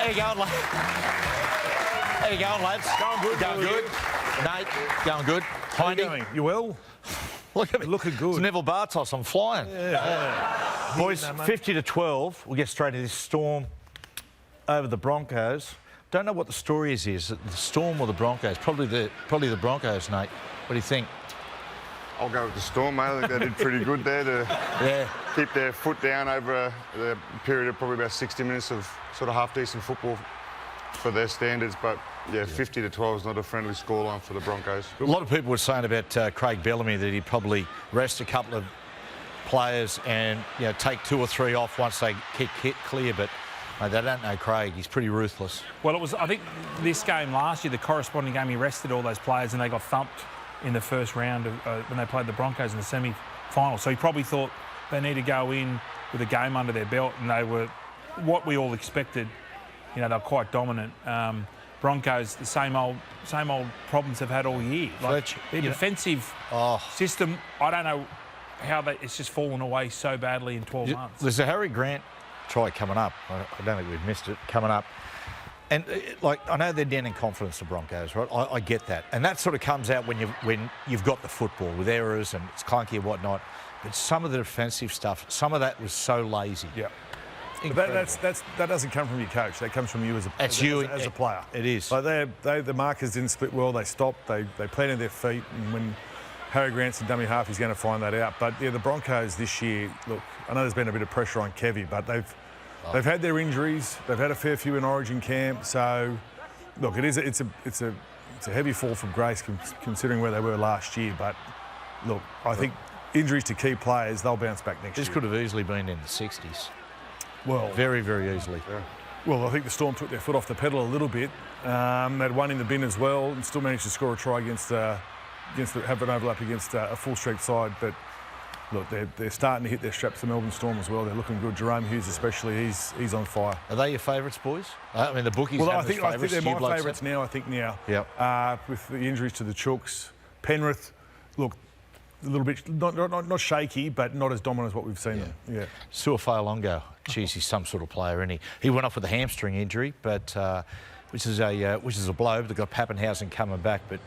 How you going, lads? How you going, lads? Going good. Going good. Nate, going good. How you going? You well? Look at me. Looking good. It's Neville Bartos. I'm flying. Yeah. Boys, 50-12. We'll get straight into this Storm over the Broncos. Don't know what the story is. Is it the Storm or the Broncos? Probably the Broncos, Nate. What do you think? I'll go with the Storm, mate. I think they did pretty good there to keep their foot down over the period of probably about 60 minutes of sort of half-decent football for their standards. But, yeah, 50-12 is not a friendly scoreline for the Broncos. A lot of people were saying about Craig Bellamy that he'd probably rest a couple of players and take 2 or 3 off once they kick clear, but mate, they don't know Craig. He's pretty ruthless. Well, it was, I think, this game last year, the corresponding game, he rested all those players and they got thumped in the first round when they played the Broncos in the semi-final. So he probably thought they need to go in with a game under their belt, and they were what we all expected. They're quite dominant. Broncos, the same old problems they've had all year. Like their defensive system, I don't know how it's just fallen away so badly in 12 months. There's a Harry Grant try coming up. I don't think we've missed it coming up. And I know they're down in confidence, the Broncos, right? I get that, and that sort of comes out when you've got the football with errors and it's clunky and whatnot. But some of the defensive stuff, some of that was so lazy. Yeah. But that doesn't come from your coach. That comes from you as a player. It is. Like the markers didn't split well. They stopped. They planted their feet, and when Harry Grant's a dummy half, he's going to find that out. But yeah, the Broncos this year. Look, I know there's been a bit of pressure on Kevy, but they've had their injuries. They've had a fair few in Origin camp. So look, it's a heavy fall from grace considering where they were last year. But look, I think injuries to key players, they'll bounce back next year. This could have easily been in the 60s. Well, very, very easily. Yeah. Well, I think the Storm took their foot off the pedal a little bit. They'd won in the bin as well and still managed to score a try against have an overlap against a full-strength side. But look, they're starting to hit their straps, the Melbourne Storm as well. They're looking good. Jahrome Hughes especially, he's on fire. Are they your favourites, boys? I mean, the bookies Well, have I think they're my favourites now, Yep. With the injuries to the Chooks. Penrith, look, a little bit, not shaky, but not as dominant as what we've seen them. Yeah. Suafa'alongo, geez, he's some sort of player, isn't he? He went off with a hamstring injury, but which is a blow. They've got Pappenhausen coming back, but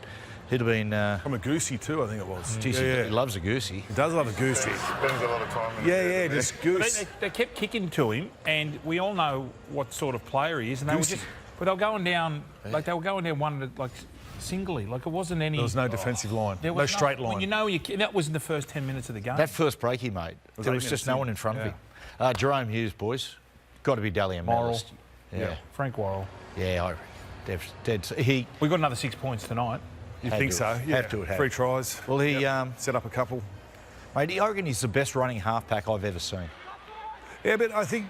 he'd have been... From a goosey too, I think it was. Geez, he loves a goosey. He does love a goosey. Spends a lot of time in it. Just goose. They kept kicking to him, and we all know what sort of player he is. And they were going down, like they were going down one, like singly. Like it wasn't any... There was no defensive line. There no was straight line. That was in the first 10 minutes of the game. That first break he made, there was just no one in front of him. Jahrome Hughes, boys, got to be Dally and Morrill. Yeah. Frank Worrell. Yeah, dead. We got another 6 points tonight. You think so? Yeah. Have to. 3 tries. Well, he set up a couple. Mate, I reckon he's the best running halfback I've ever seen. Yeah, but I think...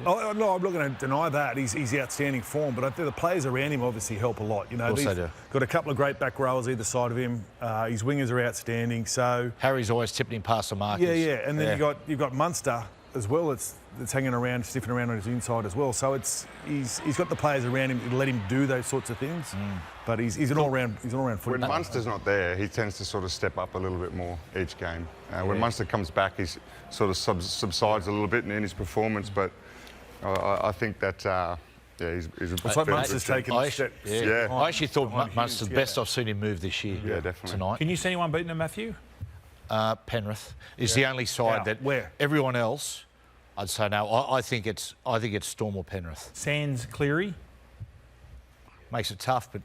No, I'm not going to deny that. He's outstanding form, but I think the players around him obviously help a lot. Of course they do. Got a couple of great back rowers either side of him. His wingers are outstanding. So Harry's always tipping him past the markers. Yeah. And then you've got Munster as well. That's hanging around, sniffing around on his inside as well. So he's got the players around him to let him do those sorts of things. But he's an all-round footballer. When Munster's not there, he tends to sort of step up a little bit more each game. When Munster comes back, he sort of subsides a little bit in his performance, but I think that, he's a It's like Munster's taken a step. I actually thought Munster's the best I've seen him move this year. Yeah, definitely. Tonight. Can you see anyone beating him, Matthew? Penrith is the only side that... Where? Everyone else, I'd say no. I think it's Storm or Penrith. Sands, Cleary? Makes it tough, but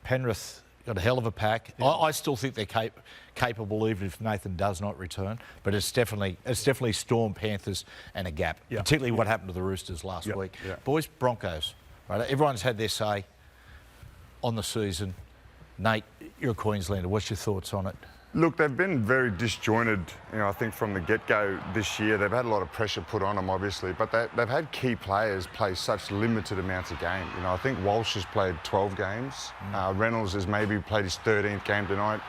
Penrith got a hell of a pack. I still think they're capable, even if Nathan does not return. But it's definitely Storm, Panthers, and a gap. Particularly what happened to the Roosters last week. Boys, Broncos. Right, everyone's had their say on the season. Nate, you're a Queenslander. What's your thoughts on it? Look, they've been very disjointed, I think from the get-go this year. They've had a lot of pressure put on them, obviously, but they've had key players play such limited amounts of game. I think Walsh has played 12 games. Reynolds has maybe played his 13th game tonight.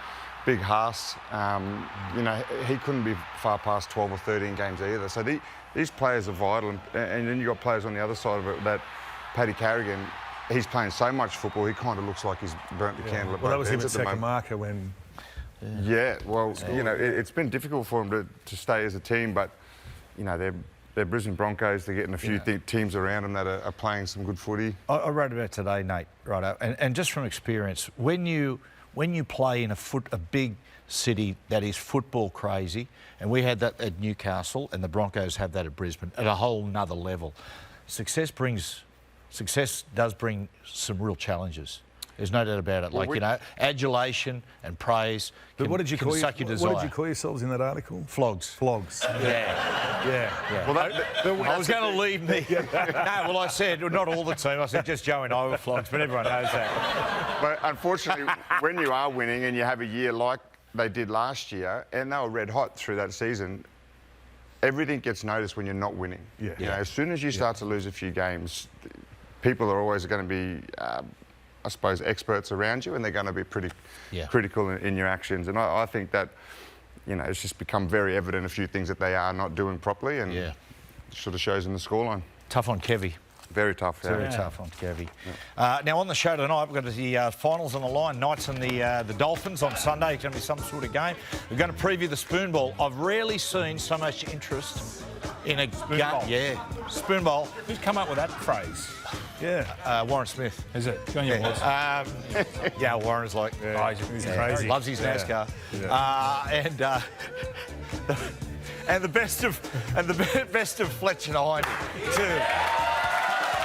Big Haas, he couldn't be far past 12 or 13 games either. So these players are vital, and then you've got players on the other side of it, that Paddy Carrigan, he's playing so much football, he kind of looks like he's burnt the candle at both that was him ends at at the second moment. marker when... Well, it's been difficult for them to stay as a team, but, they're they're Brisbane Broncos. They're getting a few teams around them that are playing some good footy. I wrote about it today, Nate. Right, and just from experience, when you play in a big city that is football crazy, and we had that at Newcastle, and the Broncos have that at Brisbane at a whole nother level. Success does bring some real challenges. There's no doubt about it. Well, adulation and praise. But what did you call suck your desire. What did you call yourselves in that article? Flogs. Flogs. Yeah. Well, I was going to leave me. No, well, I said not all the team. I said just Joe and I were flogs, but everyone knows that. But unfortunately, when you are winning and you have a year like they did last year, and they were red hot through that season, everything gets noticed when you're not winning. Yeah. You know, as soon as you start to lose a few games, people are always going to be, I suppose, experts around you, and they're going to be pretty critical in your actions. And I think that, you know, it's just become very evident a few things that they are not doing properly, and it sort of shows in the scoreline. Tough on Kevy. Very tough. Very tough on Kevy. Now, on the show tonight, we've got the finals on the line. Knights and the Dolphins on Sunday. It's going to be some sort of game. We're going to preview the spoon bowl. I've rarely seen so much interest in a spoon game. bowl. Yeah, spoon bowl. Who's come up with that phrase? Warren Smith. Is it? Go on your voice. Warren's like, he's crazy. Loves his NASCAR. And the best of Fletcher and Heine too.